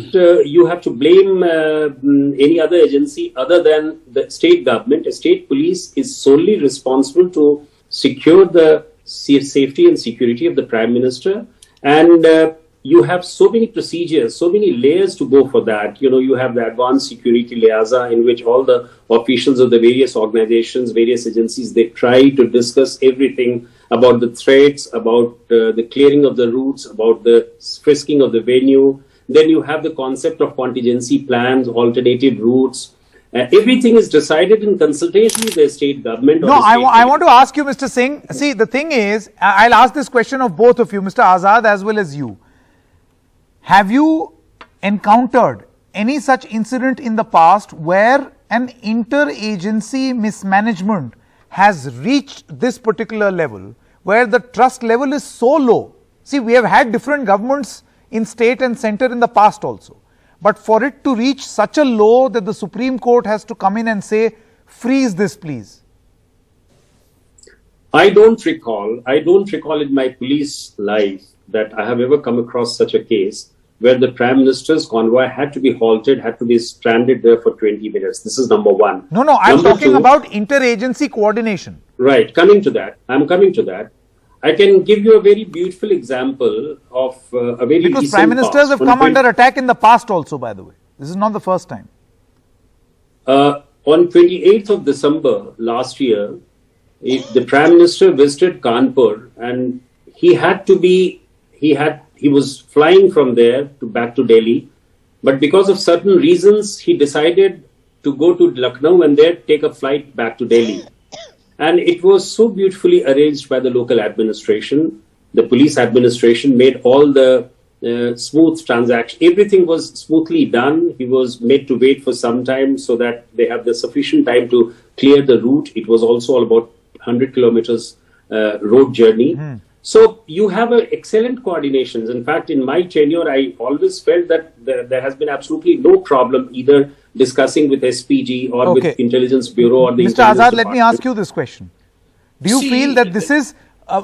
Speaker 6: you have to blame any other agency other than the state government. The state police is solely responsible to secure the safety and security of the Prime Minister. And you have so many procedures, so many layers to go for that. You know, you have the advanced security liaison in which all the officials of the various organizations, various agencies, they try to discuss everything about the threats, about the clearing of the routes, about the frisking of the venue. Then you have the concept of contingency plans, alternative routes. Everything is decided in consultation with the state government.
Speaker 1: No, I want to ask you, Mr. Singh. See, the thing is, I'll ask this question of both of you, Mr. Azad as well as you. Have you encountered any such incident in the past where an interagency mismanagement has reached this particular level, where the trust level is so low? See, we have had different governments in state and center in the past also. But for it to reach such a low that the Supreme Court has to come in and say, freeze this, please.
Speaker 6: I don't recall in my police life that I have ever come across such a case where the Prime Minister's convoy had to be halted, had to be stranded there for 20 minutes. This is number one.
Speaker 1: No, I'm talking about interagency coordination.
Speaker 6: Right, I'm coming to that. I can give you a very beautiful example of a very
Speaker 1: Because Prime Ministers have come under attack in the past also, by the way. This is not the first time.
Speaker 6: On 28th of December last year, the Prime Minister visited Kanpur, and he was flying from there back to Delhi. But because of certain reasons, he decided to go to Lucknow and there take a flight back to Delhi. And it was so beautifully arranged by the local administration. The police administration made all the smooth transaction. Everything was smoothly done. He was made to wait for some time so that they have the sufficient time to clear the route. It was also about 100 kilometers road journey. So you have excellent coordinations. In fact, in my tenure, I always felt that there has been absolutely no problem either discussing with SPG or with Intelligence Bureau or the
Speaker 1: Mr. Azad, let me ask you this question. Do you feel that this is,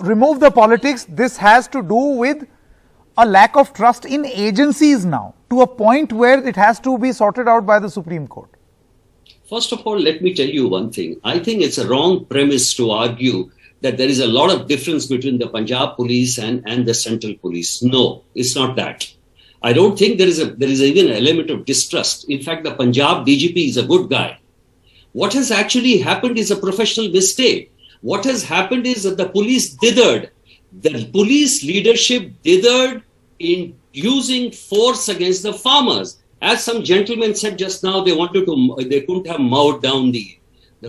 Speaker 1: remove the politics, this has to do with a lack of trust in agencies now, to a point where it has to be sorted out by the Supreme Court?
Speaker 7: First of all, let me tell you one thing. I think it's a wrong premise to argue that there is a lot of difference between the Punjab police and the central police. No, it's not that. I don't think there is even an element of distrust. In fact, the Punjab DGP is a good guy. What has actually happened is a professional mistake. What has happened is that the police dithered. The police leadership dithered in using force against the farmers. As some gentleman said just now, they couldn't have mowed down the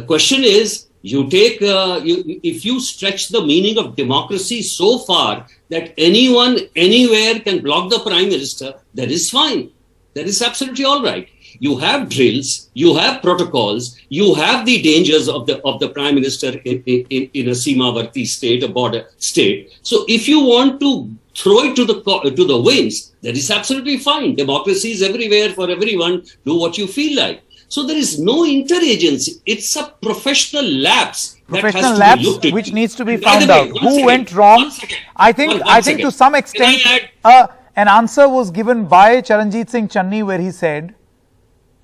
Speaker 7: question is, if you stretch the meaning of democracy so far that anyone, anywhere can block the Prime Minister, that is fine. That is absolutely all right. You have drills, you have protocols, you have the dangers of the Prime Minister in a Seemavarti state, a border state. So if you want to throw it to the winds, that is absolutely fine. Democracy is everywhere for everyone. Do what you feel like. So there is no interagency. It's a professional lapse.
Speaker 1: Professional lapse which needs to be found out. Who went wrong? I think to some extent an answer was given by Charanjit Singh Channi where he said,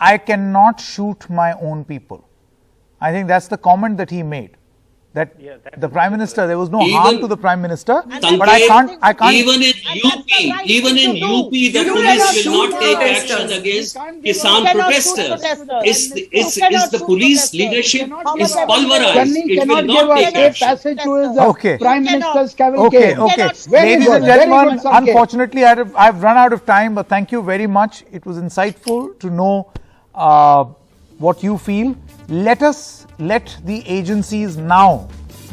Speaker 1: I cannot shoot my own people. I think that's the comment that he made. That the Prime Minister, there was no harm to the Prime Minister, but I can't.
Speaker 7: Even in UP, the police will not take action against Kisan protesters. It's the police leadership is pulverized. It will not take action.
Speaker 3: Okay. Prime Minister's
Speaker 1: Okay. Ladies and gentlemen, unfortunately, I've run out of time, but thank you very much. It was insightful to know what you feel. Let the agencies now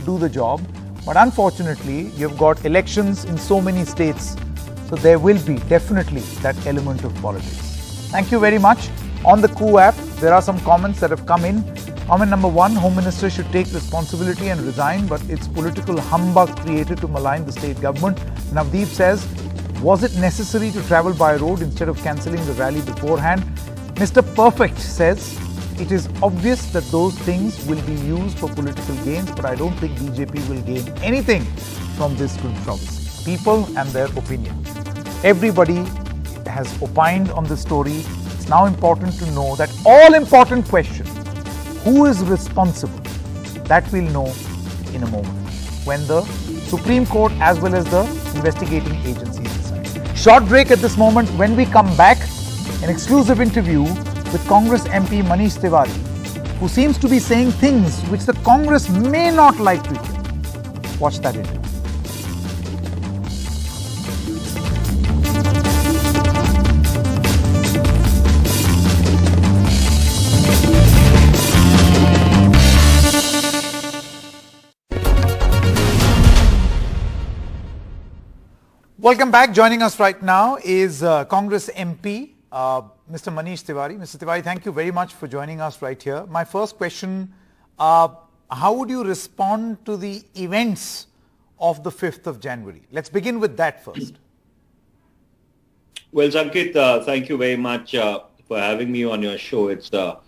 Speaker 1: do the job. But unfortunately, you've got elections in so many states. So there will be definitely that element of politics. Thank you very much. On the Coup app, there are some comments that have come in. Comment number 1, Home Minister should take responsibility and resign, but it's political humbug created to malign the state government. Navdeep says, Was it necessary to travel by road instead of cancelling the rally beforehand? Mr. Perfect says it is obvious that those things will be used for political gains, but I don't think BJP will gain anything from this controversy. People and their opinion. Everybody has opined on this story. It's now important to know that all important questions, who is responsible, that we'll know in a moment when the Supreme Court as well as the investigating agencies decide. Short break at this moment. When we come back, an exclusive interview with Congress MP Manish Tiwari, who seems to be saying things which the Congress may not like to hear. Watch that interview. Welcome back. Joining us right now is Congress MP, Mr. Manish Tiwari. Mr. Tiwari, thank you very much for joining us right here. My first question, how would you respond to the events of the 5th of January? Let's begin with that first.
Speaker 8: Well, Sanket, thank you very much for having me on your show. It's a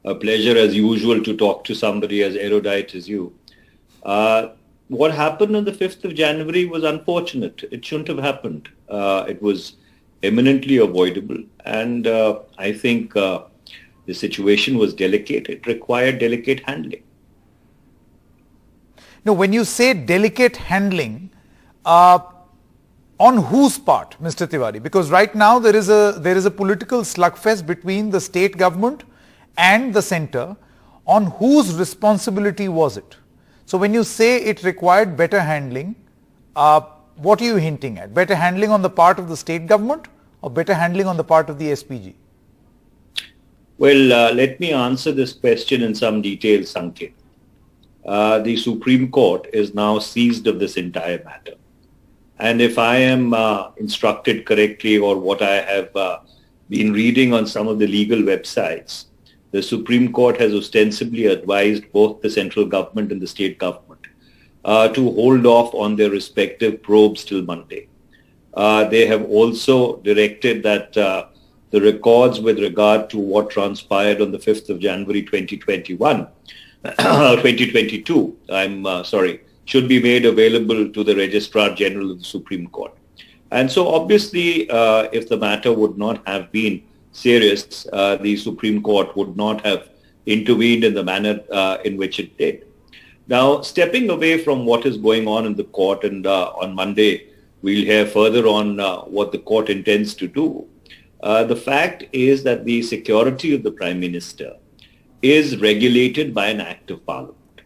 Speaker 8: pleasure as usual to talk to somebody as erudite as you. What happened on the 5th of January was unfortunate. It shouldn't have happened. It was eminently avoidable. And I think the situation was delicate. It required delicate handling.
Speaker 1: Now, when you say delicate handling, on whose part, Mr. Tiwari? Because right now there is a political slugfest between the state government and the centre. On whose responsibility was it? So when you say it required better handling, what are you hinting at? Better handling on the part of the state government or better handling on the part of the SPG?
Speaker 8: Well, let me answer this question in some detail, Sanket. The Supreme Court is now seized of this entire matter. And if I am instructed correctly, or what I have been reading on some of the legal websites, the Supreme Court has ostensibly advised both the central government and the state government to hold off on their respective probes till Monday. They have also directed that the records with regard to what transpired on the 5th of January 2022, should be made available to the Registrar General of the Supreme Court. And so obviously, if the matter would not have been serious, the Supreme Court would not have intervened in the manner in which it did. Now, stepping away from what is going on in the court, and on Monday we'll hear further on what the court intends to do. The fact is that the security of the Prime Minister is regulated by an Act of Parliament.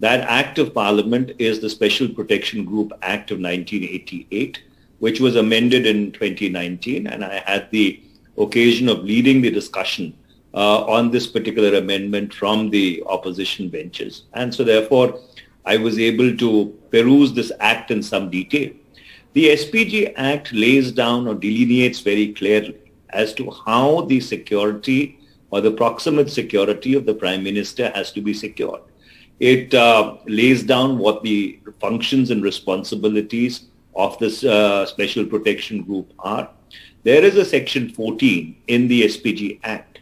Speaker 8: That Act of Parliament is the Special Protection Group Act of 1988, which was amended in 2019, and I had the occasion of leading the discussion on this particular amendment from the opposition benches. And so therefore, I was able to peruse this act in some detail. The SPG Act lays down or delineates very clearly as to how the security or the proximate security of the Prime Minister has to be secured. It lays down what the functions and responsibilities of this Special Protection Group are. There is a Section 14 in the SPG Act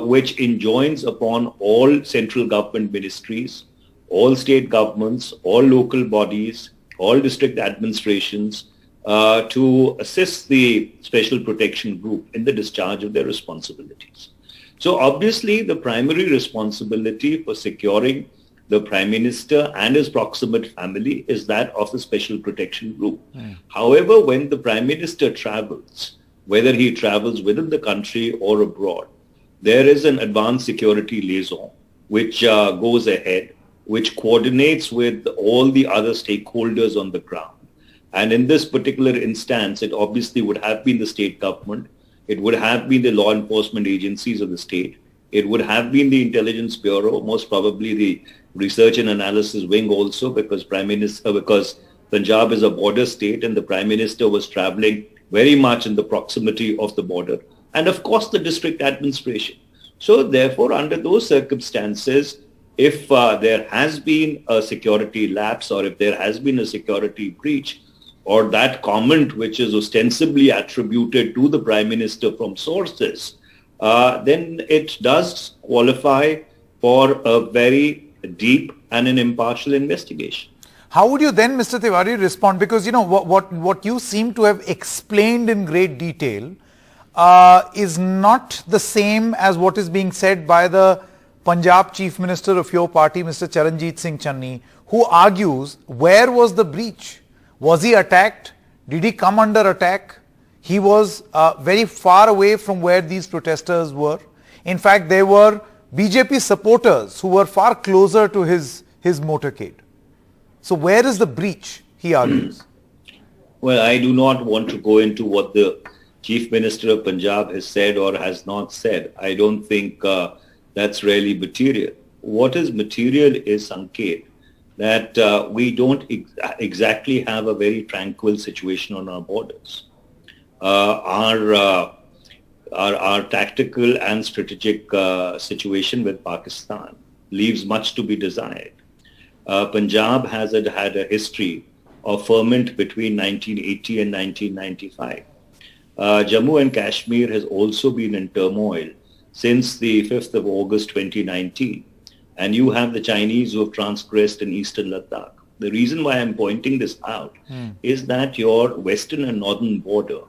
Speaker 8: which enjoins upon all central government ministries, all state governments, all local bodies, all district administrations to assist the Special Protection Group in the discharge of their responsibilities. So obviously the primary responsibility for securing the Prime Minister and his proximate family is that of the Special Protection Group. However, when the Prime Minister travels, whether he travels within the country or abroad, there is an advanced security liaison which goes ahead, which coordinates with all the other stakeholders on the ground. And in this particular instance, it obviously would have been the state government, it would have been the law enforcement agencies of the state, it would have been the Intelligence Bureau, most probably the Research and Analysis Wing also, because Punjab is a border state and the Prime Minister was traveling very much in the proximity of the border, and of course the district administration. So therefore, under those circumstances, if there has been a security lapse or if there has been a security breach, or that comment which is ostensibly attributed to the Prime Minister from sources, then it does qualify for a very deep and an impartial investigation.
Speaker 1: How would you then, Mr. Tiwari, respond? Because, you know, what you seem to have explained in great detail is not the same as what is being said by the Punjab Chief Minister of your party, Mr. Charanjit Singh Channi, who argues, where was the breach? Was he attacked? Did he come under attack? He was very far away from where these protesters were. In fact, there were BJP supporters who were far closer to his motorcade. So where is the breach, he argues?
Speaker 8: Well, I do not want to go into what the Chief Minister of Punjab has said or has not said. I don't think that's really material. What is material is, Sanket, that we don't exactly have a very tranquil situation on our borders. Our tactical and strategic situation with Pakistan leaves much to be desired. Punjab has had a history of ferment between 1980 and 1995. Jammu and Kashmir has also been in turmoil since the 5th of August 2019. And you have the Chinese who have transgressed in eastern Ladakh. The reason why I'm pointing this out is that your western and northern border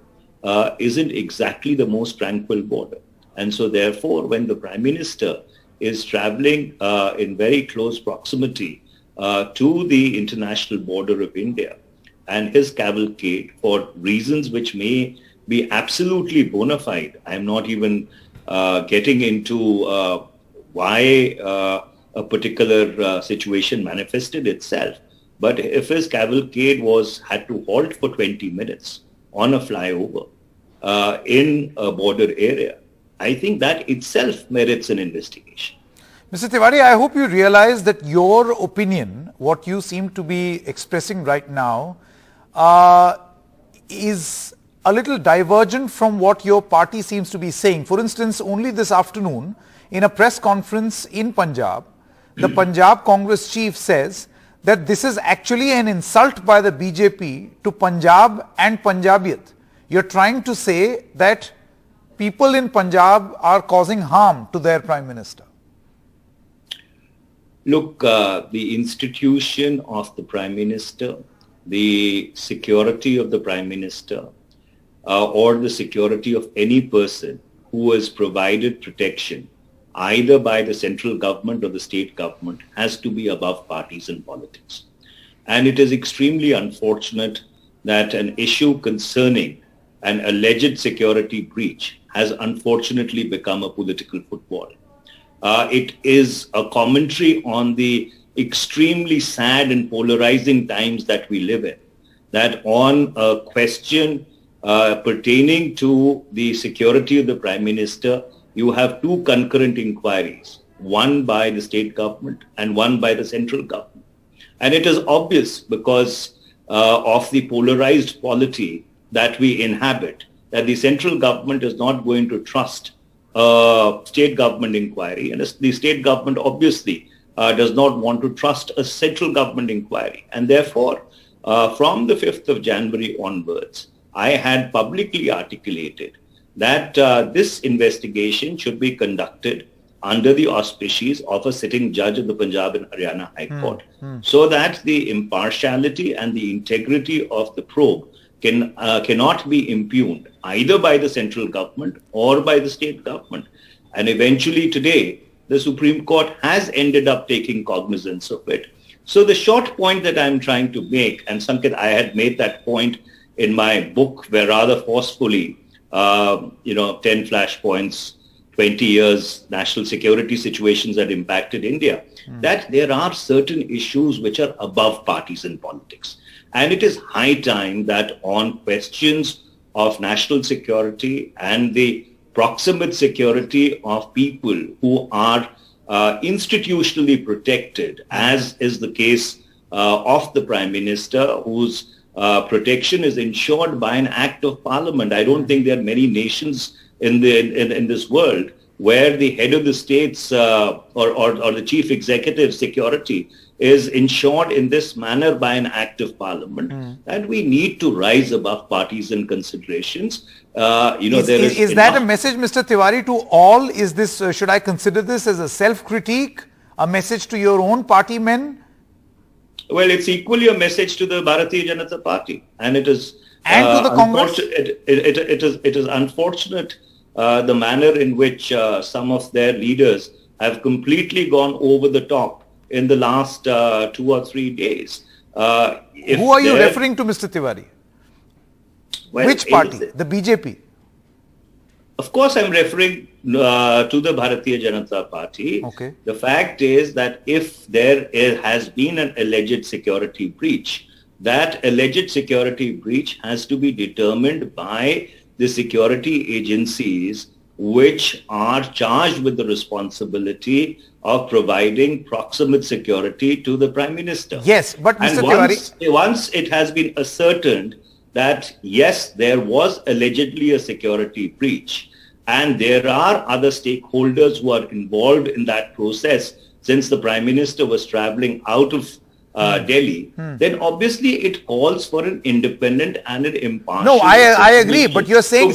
Speaker 8: isn't exactly the most tranquil border. And so therefore, when the Prime Minister is traveling in very close proximity to the international border of India, and his cavalcade, for reasons which may be absolutely bona fide, I'm not even getting into why a particular situation manifested itself. But if his cavalcade had to halt for 20 minutes on a flyover in a border area, I think that itself merits an investigation.
Speaker 1: Mr. Tiwari, I hope you realize that your opinion, what you seem to be expressing right now, is a little divergent from what your party seems to be saying. For instance, only this afternoon, in a press conference in Punjab, the Punjab Congress chief says that this is actually an insult by the BJP to Punjab and Punjabiyat. You're trying to say that people in Punjab are causing harm to their Prime Minister.
Speaker 8: Look, the institution of the Prime Minister, the security of the Prime Minister, or the security of any person who is provided protection either by the central government or the state government has to be above parties and politics. And it is extremely unfortunate that an issue concerning an alleged security breach has unfortunately become a political football. It is a commentary on the extremely sad and polarizing times that we live in, that on a question pertaining to the security of the Prime Minister, you have two concurrent inquiries, one by the state government and one by the central government. And it is obvious because of the polarized polity that we inhabit, that the central government is not going to trust state government inquiry, and the state government obviously does not want to trust a central government inquiry. And therefore, from the 5th of January onwards, I had publicly articulated that this investigation should be conducted under the auspices of a sitting judge of the Punjab and Haryana High Court, so that the impartiality and the integrity of the probe cannot be impugned either by the central government or by the state government. And eventually today, the Supreme Court has ended up taking cognizance of it. So the short point that I'm trying to make, and Sanket, I had made that point in my book where rather forcefully, 10 flashpoints, 20 years, national security situations that impacted India, that there are certain issues which are above parties and politics. And it is high time that on questions of national security and the proximate security of people who are institutionally protected, as is the case of the Prime Minister, whose protection is ensured by an act of parliament. I don't think there are many nations in this world where the head of the state's or the chief executive security is ensured in this manner by an act of parliament, and we need to rise above partisan considerations.
Speaker 1: Is that a message, Mr. Tiwari, to all? Is this, should I consider this as a self-critique, a message to your own party men?
Speaker 8: Well, it's equally a message to the Bharatiya Janata Party, and it is
Speaker 1: to the Congress.
Speaker 8: It is unfortunate the manner in which some of their leaders have completely gone over the top in the last 2 or 3 days.
Speaker 1: Who are you referring to, Mr. Tiwari?
Speaker 8: Well,
Speaker 1: which party? The BJP?
Speaker 8: Of course, I'm referring to the Bharatiya Janata Party.
Speaker 1: Okay.
Speaker 8: The fact is that if there has been an alleged security breach, that alleged security breach has to be determined by the security agencies which are charged with the responsibility of providing proximate security to the Prime Minister.
Speaker 1: Yes, but Mr. Tiwari,
Speaker 8: once it has been ascertained that yes, there was allegedly a security breach, and there are other stakeholders who are involved in that process since the Prime Minister was traveling out of Delhi, then obviously it calls for an independent and an impartial.
Speaker 1: No, I agree, but you're saying,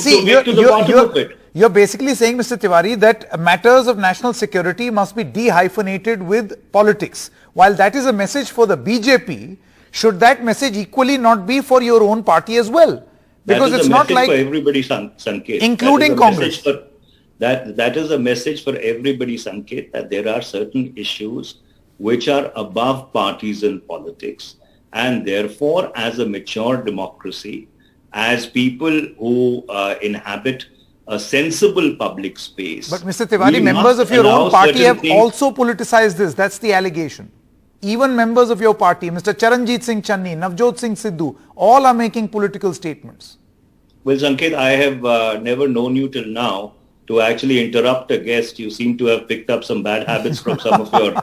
Speaker 1: you're basically saying, Mr. Tiwari, that matters of national security must be de-hyphenated with politics. While that is a message for the BJP, should that message equally not be for your own party as well? Because it's not like
Speaker 8: for everybody, Sanket,
Speaker 1: including Congress.
Speaker 8: That is a message for everybody, Sanket, that there are certain issues which are above partisan politics, and therefore, as a mature democracy, as people who inhabit a sensible public space.
Speaker 1: But Mr. Tiwari, members of your own party have also politicized this. That's the allegation. Even members of your party, Mr. Charanjit Singh Channi, Navjot Singh Sidhu, all are making political statements.
Speaker 8: Well, Sanket, I have never known you till now to actually interrupt a guest. You seem to have picked up some bad habits from some of your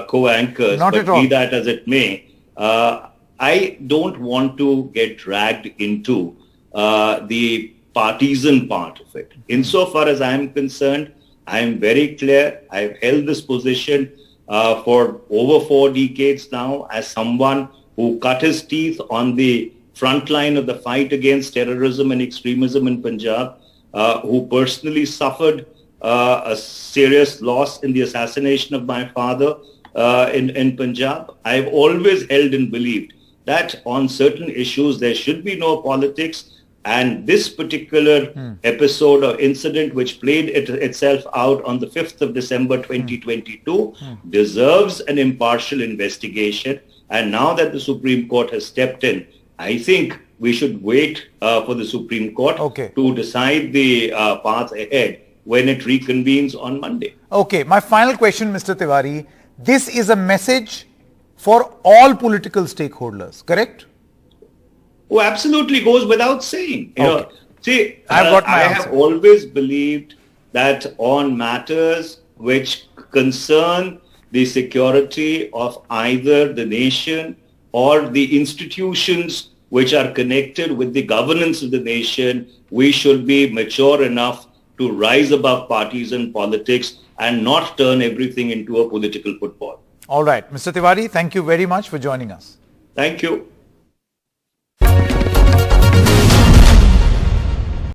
Speaker 8: co-anchors.
Speaker 1: Not at all.
Speaker 8: Be that as it may, I don't want to get dragged into the partisan part of it. Insofar as I am concerned, I am very clear. I've held this position for over 4 decades now as someone who cut his teeth on the front line of the fight against terrorism and extremism in Punjab, who personally suffered a serious loss in the assassination of my father in Punjab. I've always held and believed that on certain issues there should be no politics, and this particular episode or incident which played itself out on the 5th of December 2022 deserves an impartial investigation. And now that the Supreme Court has stepped in, I think we should wait for the Supreme Court to decide the path ahead when it reconvenes on Monday.
Speaker 1: Okay, my final question, Mr. Tiwari. This is a message for all political stakeholders, correct?
Speaker 8: Oh, absolutely, goes without saying. You know, see,
Speaker 1: I
Speaker 8: have always believed that on matters which concern the security of either the nation or the institutions which are connected with the governance of the nation, we should be mature enough to rise above partisan politics and not turn everything into a political football.
Speaker 1: All right. Mr. Tiwari, thank you very much for joining us.
Speaker 8: Thank you.